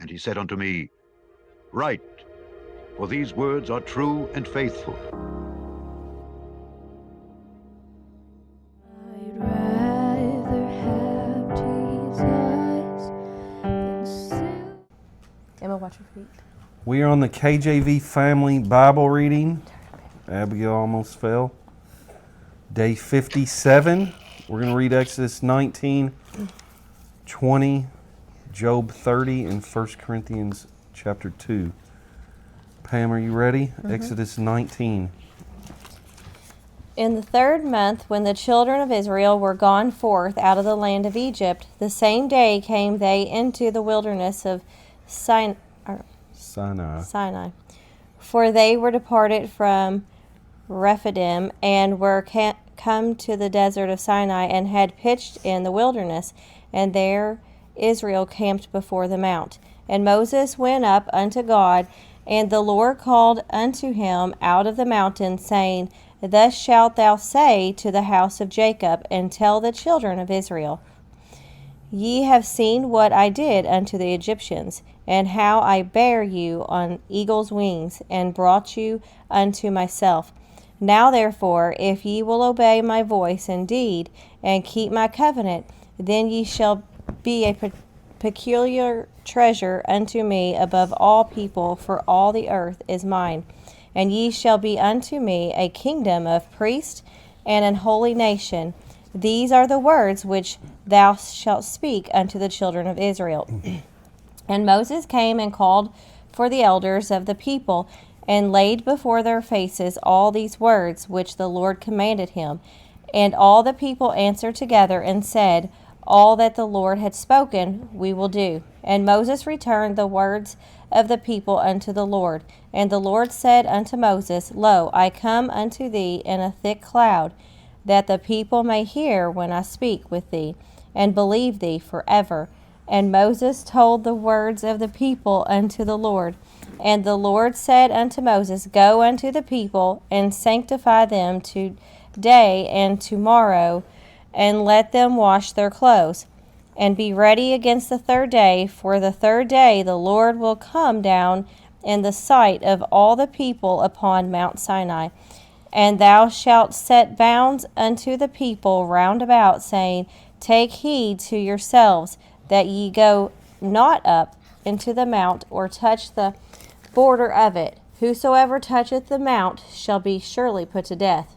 And he said unto me, Write, for these words are true and faithful. I'd rather have Jesus than silver. Emma, watch your feet. We are on the KJV Family Bible Reading. Abigail almost fell. Day 57. We're going to read Exodus 19, 20, Job 30, and 1 Corinthians chapter 2. Pam, are you ready? Mm-hmm. Exodus 19. In the 3rd month, when the children of Israel were gone forth out of the land of Egypt, the same day came they into the wilderness of Sinai. For they were departed from Rephidim, and were come to the desert of Sinai, and had pitched in the wilderness, and there Israel camped before the mount. And Moses went up unto God, and the Lord called unto him out of the mountain, saying, Thus shalt thou say to the house of Jacob, and tell the children of Israel, Ye have seen what I did unto the Egyptians, and how I bare you on eagle's wings, and brought you unto myself. Now therefore, if ye will obey my voice indeed, and keep my covenant, then ye shall be a peculiar treasure unto me above all people, for all the earth is mine. And ye shall be unto me a kingdom of priests and an holy nation. These are the words which thou shalt speak unto the children of Israel. And Moses came and called for the elders of the people, and laid before their faces all these words which the Lord commanded him. And all the people answered together and said, All that the Lord had spoken we will do. And Moses returned the words of the people unto the Lord. And the Lord said unto Moses, Lo, I come unto thee in a thick cloud, that the people may hear when I speak with thee, and believe thee forever. And Moses told the words of the people unto the Lord. And the Lord said unto Moses, Go unto the people, and sanctify them today and tomorrow, and let them wash their clothes, and be ready against the 3rd day, for the 3rd day the Lord will come down in the sight of all the people upon Mount Sinai. And thou shalt set bounds unto the people round about, saying, Take heed to yourselves, that ye go not up into the mount, or touch the border of it. Whosoever toucheth the mount shall be surely put to death.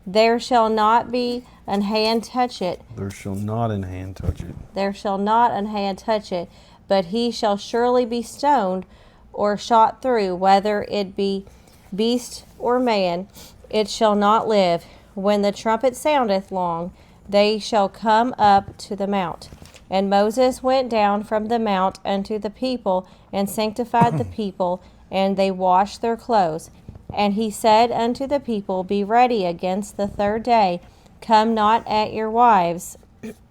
There shall not be an hand touch it. There shall not an hand touch it. There shall not an hand touch it, but he shall surely be stoned or shot through, whether it be beast or man. It shall not live. When the trumpet soundeth long, they shall come up to the mount. And Moses went down from the mount unto the people, and sanctified the people, and they washed their clothes. And he said unto the people, Be ready against the 3rd day, come not at your wives.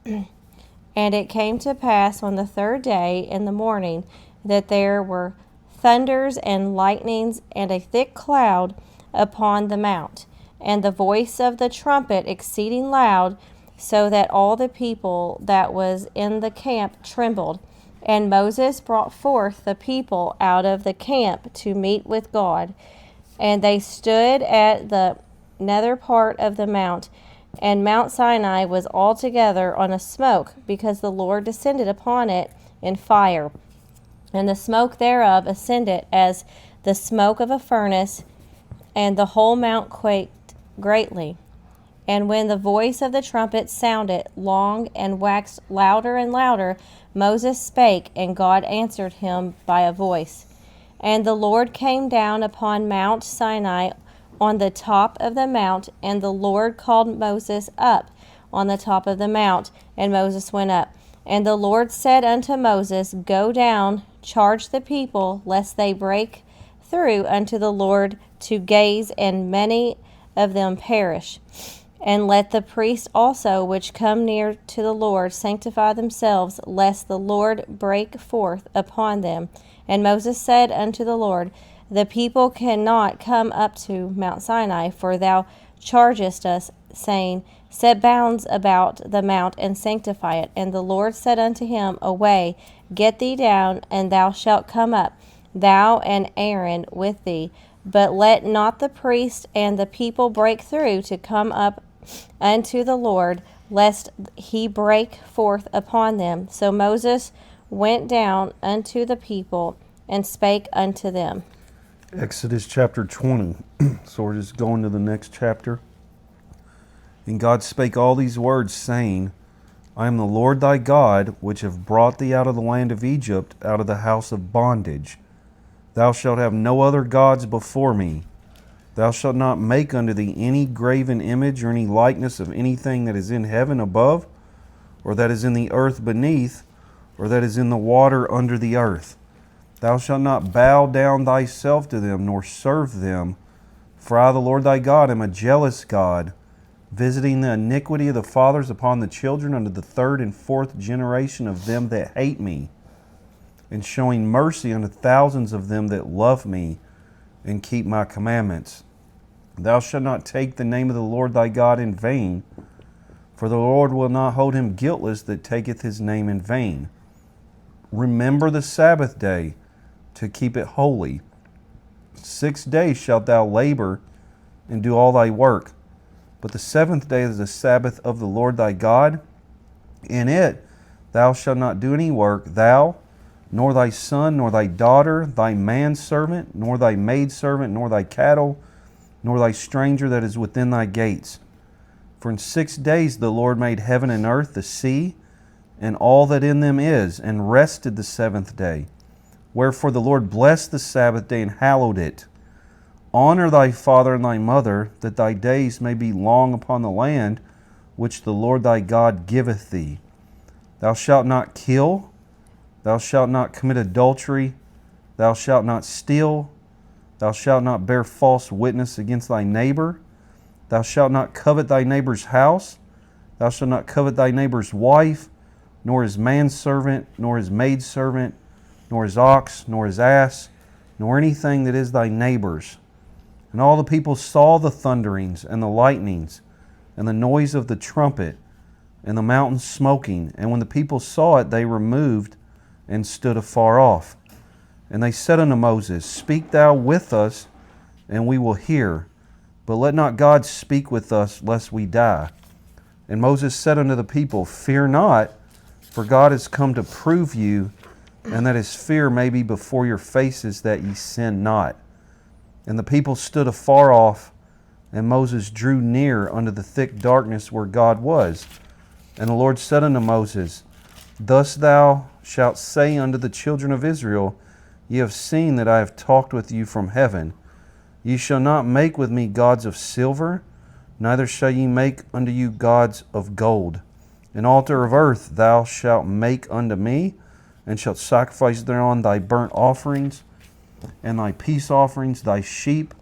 And it came to pass on the 3rd day in the morning, that there were thunders and lightnings, and a thick cloud upon the mount, and the voice of the trumpet exceeding loud, so that all the people that was in the camp trembled. And Moses brought forth the people out of the camp to meet with God. And they stood at the nether part of the mount, and Mount Sinai was altogether on a smoke, because the Lord descended upon it in fire. And the smoke thereof ascended as the smoke of a furnace, and the whole mount quaked greatly. And when the voice of the trumpet sounded long and waxed louder and louder, Moses spake, and God answered him by a voice. And the Lord came down upon Mount Sinai on the top of the mount, and the Lord called Moses up on the top of the mount, and Moses went up. And the Lord said unto Moses, Go down, charge the people, lest they break through unto the Lord to gaze, and many of them perish. And let the priests also which come near to the Lord sanctify themselves, lest the Lord break forth upon them. And Moses said unto the Lord, The people cannot come up to Mount Sinai, for thou chargest us, saying, Set bounds about the mount, and sanctify it. And the Lord said unto him, Away, get thee down, and thou shalt come up, thou and Aaron with thee. But let not the priest and the people break through to come up unto the Lord, lest he break forth upon them. So Moses went down unto the people, and spake unto them. Exodus chapter 20. So we're just going to the next chapter. And God spake all these words, saying, I am the Lord thy God, which have brought thee out of the land of Egypt, out of the house of bondage. Thou shalt have no other gods before me. Thou shalt not make unto thee any graven image or any likeness of anything that is in heaven above, or that is in the earth beneath, or that is in the water under the earth. Thou shalt not bow down thyself to them, nor serve them. For I, the Lord thy God, am a jealous God, visiting the iniquity of the fathers upon the children unto the third and fourth generation of them that hate me, and showing mercy unto thousands of them that love me and keep my commandments. Thou shalt not take the name of the Lord thy God in vain, for the Lord will not hold him guiltless that taketh his name in vain. Remember the Sabbath day, to keep it holy. 6 days shalt thou labor and do all thy work. But the seventh day is the Sabbath of the Lord thy God. In it thou shalt not do any work, thou, nor thy son, nor thy daughter, thy manservant, nor thy maidservant, nor thy cattle, nor thy stranger that is within thy gates. For in 6 days the Lord made heaven and earth, the sea, and all that in them is, and rested the seventh day. Wherefore the Lord blessed the Sabbath day and hallowed it. Honor thy father and thy mother, that thy days may be long upon the land which the Lord thy God giveth thee. Thou shalt not kill, thou shalt not commit adultery, thou shalt not steal, thou shalt not bear false witness against thy neighbor, thou shalt not covet thy neighbor's house, thou shalt not covet thy neighbor's wife, nor his manservant, nor his maidservant, nor his ox, nor his ass, nor anything that is thy neighbor's. And all the people saw the thunderings and the lightnings and the noise of the trumpet and the mountain smoking. And when the people saw it, they removed and stood afar off. And they said unto Moses, Speak thou with us, and we will hear. But let not God speak with us, lest we die. And Moses said unto the people, Fear not, for God is come to prove you, and that his fear may be before your faces, that ye sin not. And the people stood afar off, and Moses drew near unto the thick darkness where God was. And the Lord said unto Moses, Thus thou shalt say unto the children of Israel, Ye have seen that I have talked with you from heaven. Ye shall not make with me gods of silver, neither shall ye make unto you gods of gold. An altar of earth thou shalt make unto me, and shalt sacrifice thereon thy burnt offerings, and thy peace offerings, thy sheep,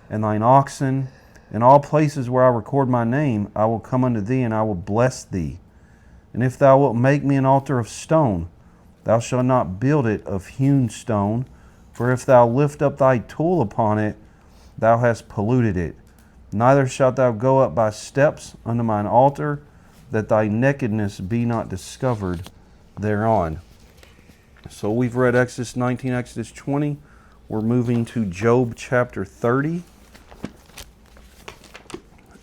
and thine oxen. In all places where I record my name, I will come unto thee, and I will bless thee. And if thou wilt make me an altar of stone, thou shalt not build it of hewn stone, for if thou lift up thy tool upon it, thou hast polluted it. Neither shalt thou go up by steps unto mine altar, that thy nakedness be not discovered thereon. So we've read Exodus 19, Exodus 20. We're moving to Job chapter 30.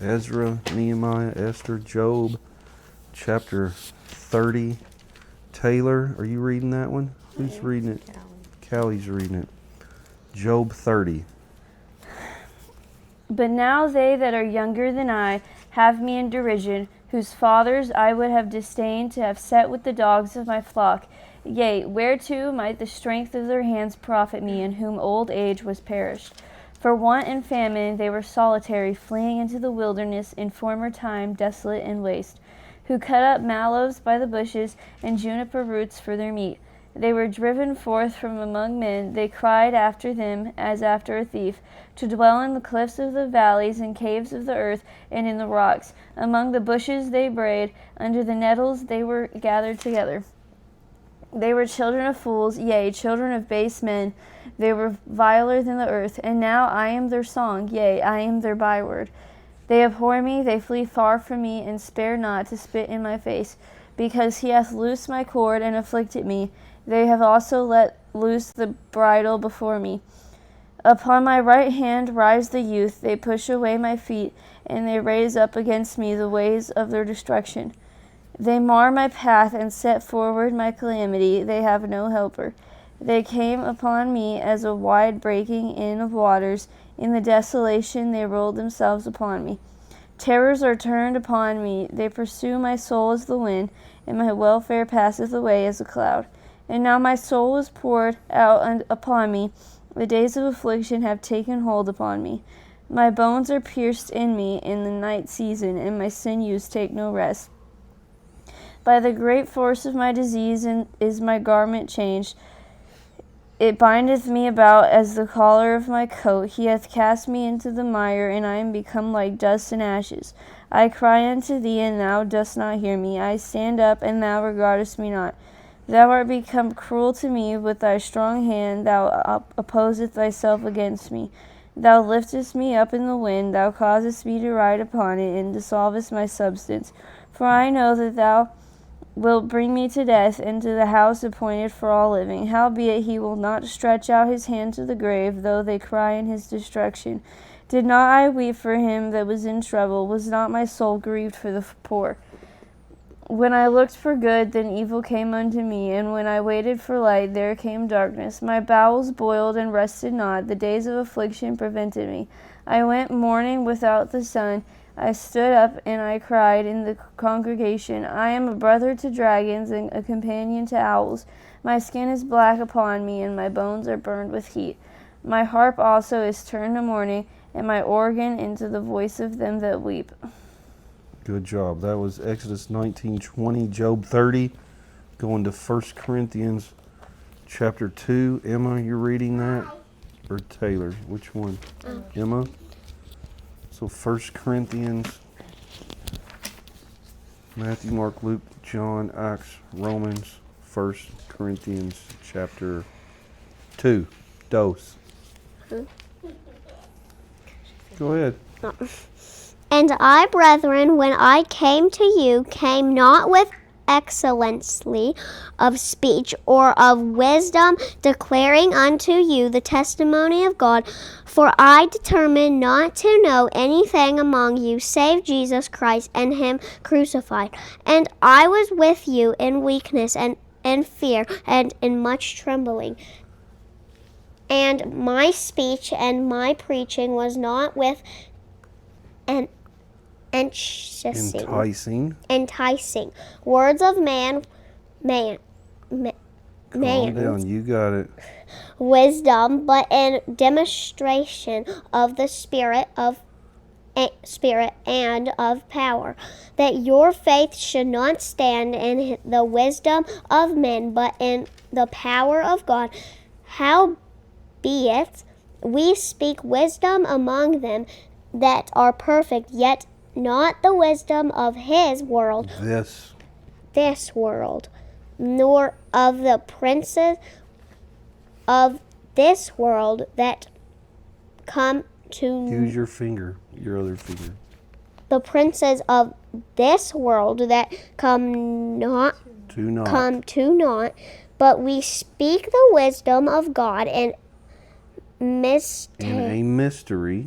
Ezra, Nehemiah, Esther, Job chapter 30. Taylor, are you reading that one? Who's reading it? Callie's reading it. Job 30. But now they that are younger than I have me in derision, whose fathers I would have disdained to have set with the dogs of my flock. Yea, whereto might the strength of their hands profit me, in whom old age was perished? For want and famine they were solitary, fleeing into the wilderness in former time, desolate and waste, who cut up mallows by the bushes, and juniper roots for their meat. They were driven forth from among men, they cried after them as after a thief, to dwell in the cliffs of the valleys, and caves of the earth, and in the rocks. Among the bushes they brayed, under the nettles they were gathered together. They were children of fools, yea, children of base men. They were viler than the earth. And now I am their song, yea, I am their byword. They abhor me, they flee far from me, and spare not to spit in my face. Because he hath loosed my cord and afflicted me, they have also let loose the bridle before me. Upon my right hand rise the youth, they push away my feet, and they raise up against me the ways of their destruction. They mar my path and set forward my calamity, they have no helper. They came upon me as a wide breaking in of waters, in the desolation they rolled themselves upon me. Terrors are turned upon me, they pursue my soul as the wind, and my welfare passeth away as a cloud. And now my soul is poured out upon me, the days of affliction have taken hold upon me. My bones are pierced in me in the night season, and my sinews take no rest. By the great force of my disease is my garment changed. It bindeth me about as the collar of my coat. He hath cast me into the mire, and I am become like dust and ashes. I cry unto thee, and thou dost not hear me. I stand up, and thou regardest me not. Thou art become cruel to me with thy strong hand. Thou opposest thyself against me. Thou liftest me up in the wind. Thou causest me to ride upon it, and dissolvest my substance. For I know that thou wilt bring me to death, into the house appointed for all living. Howbeit he will not stretch out his hand to the grave, though they cry in his destruction. Did not I weep for him that was in trouble? Was not my soul grieved for the poor? When I looked for good, then evil came unto me, and when I waited for light, there came darkness. My bowels boiled and rested not. The days of affliction prevented me. I went mourning without the sun. I stood up and I cried in the congregation. I am a brother to dragons and a companion to owls. My skin is black upon me, and my bones are burned with heat. My harp also is turned to mourning, and my organ into the voice of them that weep. Good job. That was Exodus 19:20, Job 30, going to 1 Corinthians chapter 2. Emma, you're reading that? Or Taylor? Which one? Emma? So 1 Corinthians, Matthew, Mark, Luke, John, Acts, Romans, 1 Corinthians chapter 2. Dose. Go ahead. And I, brethren, when I came to you, came not with excellency of speech or of wisdom, declaring unto you the testimony of God. For I determined not to know anything among you save Jesus Christ and him crucified. And I was with you in weakness and in fear and in much trembling. And my speech and my preaching was not with enticing words of man Calm down, you got it. Wisdom, but in demonstration of the Spirit and of power, that your faith should not stand in the wisdom of men, but in the power of God. Howbeit we speak wisdom among them that are perfect, yet not the wisdom of his world, this world, nor of the princes of this world that come to... Use your other finger. The princes of this world that come to naught, but we speak the wisdom of God in a mystery,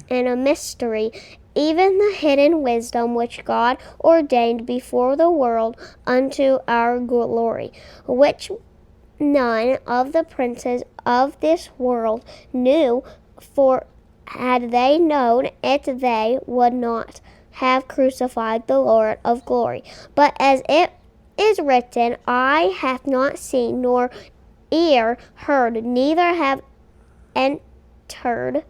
even the hidden wisdom which God ordained before the world unto our glory, which none of the princes of this world knew, for had they known it, they would not have crucified the Lord of glory. But as it is written, eye hath not seen, nor ear heard, neither have entered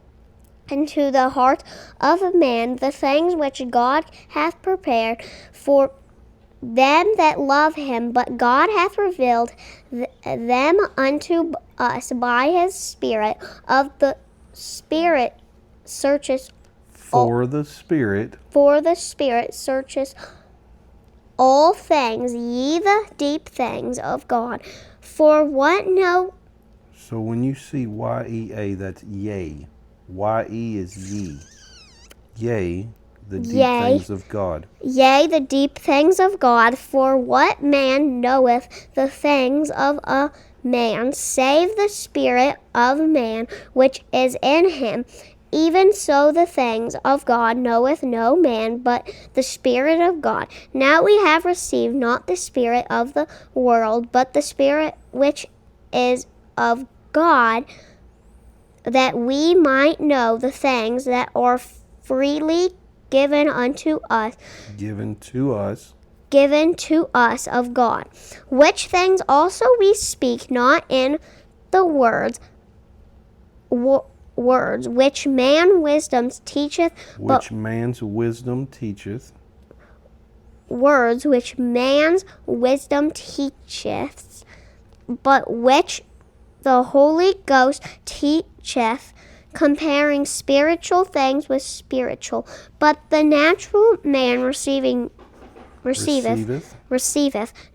into the heart of man the things which God hath prepared for them that love him, but God hath revealed them unto us by his Spirit. Of the Spirit searcheth the Spirit searcheth all things, ye the deep things of God. For what no... So when you see Y-E-A, that's yea. Y-E is ye. Yea, The deep Yea. things of God. Yea, the deep things of God. For what man knoweth the things of a man, save the spirit of man which is in him? Even so the things of God knoweth no man, but the Spirit of God. Now we have received not the spirit of the world, but the Spirit which is of God, that we might know the things that are freely given unto us. Given to us. Given to us of God. Which things also we speak, not in the words which man wisdom teacheth, Which man's wisdom teacheth. Words which man's wisdom teacheth, but which the Holy Ghost teacheth, comparing spiritual things with spiritual. But the natural man receiveth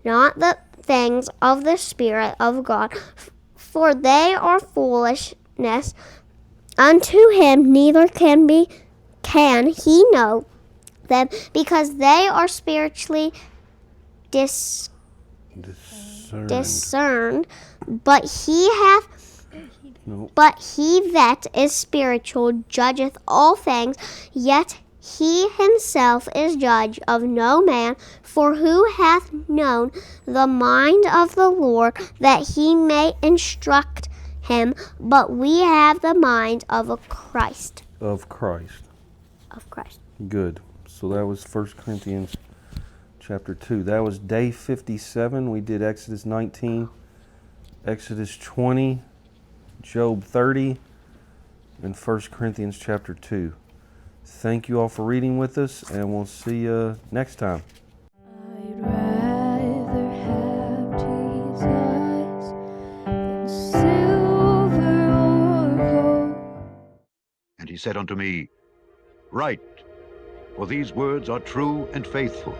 not the things of the Spirit of God, for they are foolishness unto him, neither can he know them, because they are spiritually discerned. But he that is spiritual judgeth all things, yet he himself is judge of no man. For who hath known the mind of the Lord, that he may instruct him? But we have the mind of a Christ. Of Christ. Of Christ. Good. So that was 1 Corinthians chapter 2. That was day 57. We did Exodus 19, Exodus 20, Job 30, and 1 Corinthians chapter 2. Thank you all for reading with us, and we'll see you next time. I'd rather have Jesus than silver or gold. And he said unto me, Write, for these words are true and faithful.